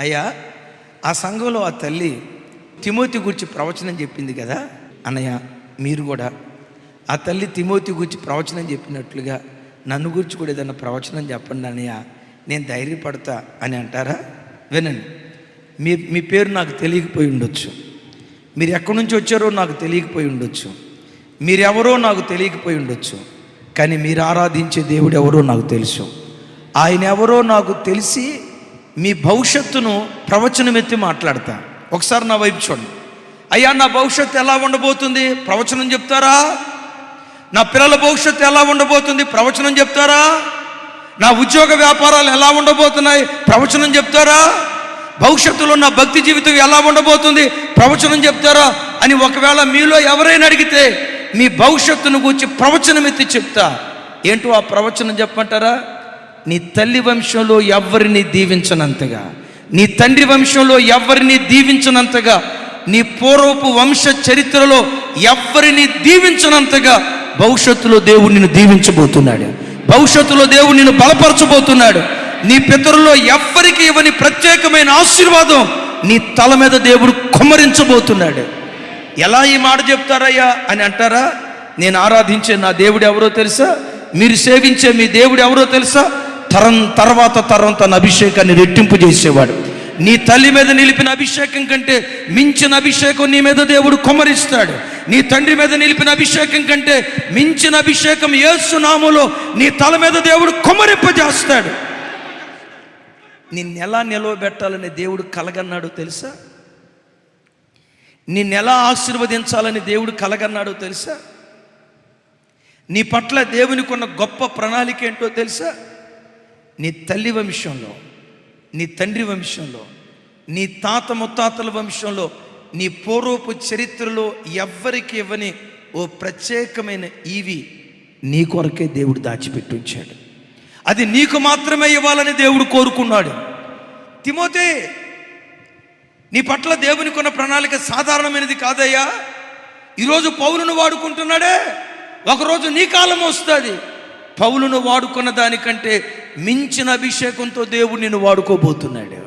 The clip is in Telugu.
అయ్యా, ఆ సంఘంలో ఆ తల్లి తిమోతి గురించి ప్రవచనం చెప్పింది కదా అన్నయ్య, మీరు కూడా ఆ తల్లి తిమోతి గురించి ప్రవచనం చెప్పినట్లుగా నన్ను గురించి కూడా ఏదైనా ప్రవచనం చెప్పండి అన్నయ్య, నేను ధైర్యపడతా అని అంటారా? వినండి, మీ పేరు నాకు తెలియకపోయి ఉండొచ్చు, మీరు ఎక్కడి నుంచి వచ్చారో నాకు తెలియకపోయి ఉండొచ్చు, మీరెవరో నాకు తెలియకపోయి ఉండొచ్చు, కానీ మీరు ఆరాధించే దేవుడు ఎవరో నాకు తెలుసు. ఆయన ఎవరో నాకు తెలిసి మీ భవిష్యత్తును ప్రవచనం ఎత్తి మాట్లాడతా. ఒకసారి నా వైపు చూడండి. అయ్యా, నా భవిష్యత్తు ఎలా ఉండబోతుంది? ప్రవచనం చెప్తారా? నా పిల్లల భవిష్యత్తు ఎలా ఉండబోతుంది? ప్రవచనం చెప్తారా? నా ఉద్యోగ వ్యాపారాలు ఎలా ఉండబోతున్నాయి? ప్రవచనం చెప్తారా? భవిష్యత్తులో నా భక్తి జీవితం ఎలా ఉండబోతుంది? ప్రవచనం చెప్తారా అని ఒకవేళ మీలో ఎవరైనా అడిగితే మీ భవిష్యత్తును గురించి ప్రవచనం ఎత్తి చెప్తా. ఏంటో ఆ ప్రవచనం చెప్పమంటారా? నీ తల్లి వంశంలో ఎవరిని దీవించనంతగా, నీ తండ్రి వంశంలో ఎవరిని దీవించనంతగా, నీ పూర్వపు వంశ చరిత్రలో ఎవరిని దీవించనంతగా భవిష్యత్తులో దేవుడు నిన్ను దీవించబోతున్నాడు. భవిష్యత్తులో దేవుడు నిన్ను బలపరచబోతున్నాడు. నీ పితరుల్లో ఎవ్వరికి ఇవ్వని ప్రత్యేకమైన ఆశీర్వాదం నీ తల మీద దేవుడు కుమ్మరించబోతున్నాడు. ఎలా ఈ మాట చెప్తారయ్యా అని అంటారా? నేను ఆరాధించే నా దేవుడు ఎవరో తెలుసా? మీరు సేవించే మీ దేవుడు ఎవరో తెలుసా? తరం తర్వాత తరం తన అభిషేకాన్ని రెట్టింపు చేసేవాడు. నీ తల్లి మీద నిలిపిన అభిషేకం కంటే మించిన అభిషేకం నీ మీద దేవుడు కుమ్మరిస్తాడు. నీ తండ్రి మీద నిలిపిన అభిషేకం కంటే మించిన అభిషేకం యేసు నామములో నీ తల మీద దేవుడు కుమ్మరింపజేస్తాడు. నిన్నెలా నిలవబెట్టాలని దేవుడు కలగన్నాడో తెలుసా? నిన్నెలా ఆశీర్వదించాలని దేవుడు కలగన్నాడో తెలుసా? నీ పట్ల దేవునికి ఉన్న గొప్ప ప్రణాళిక ఏంటో తెలుసా? నీ తల్లి వంశంలో, నీ తండ్రి వంశంలో, నీ తాత ముత్తాతల వంశంలో, నీ పూర్వపు చరిత్రలో ఎవ్వరికి ఇవ్వని ఓ ప్రత్యేకమైన ఈవి నీ కొరకే దేవుడు దాచిపెట్టించాడు. అది నీకు మాత్రమే ఇవ్వాలని దేవుడు కోరుకున్నాడు. తిమోతే, నీ పట్ల దేవునికి ఉన్న ప్రణాళిక సాధారణమైనది కాదయ్యా. ఈరోజు పౌలును వాడుకుంటున్నాడే, ఒకరోజు నీ కాలం వస్తుంది. పౌలును వాడుకున్న దానికంటే మించిన అభిషేకంతో దేవుడు నిన్ను వాడుకోబోతున్నాడు.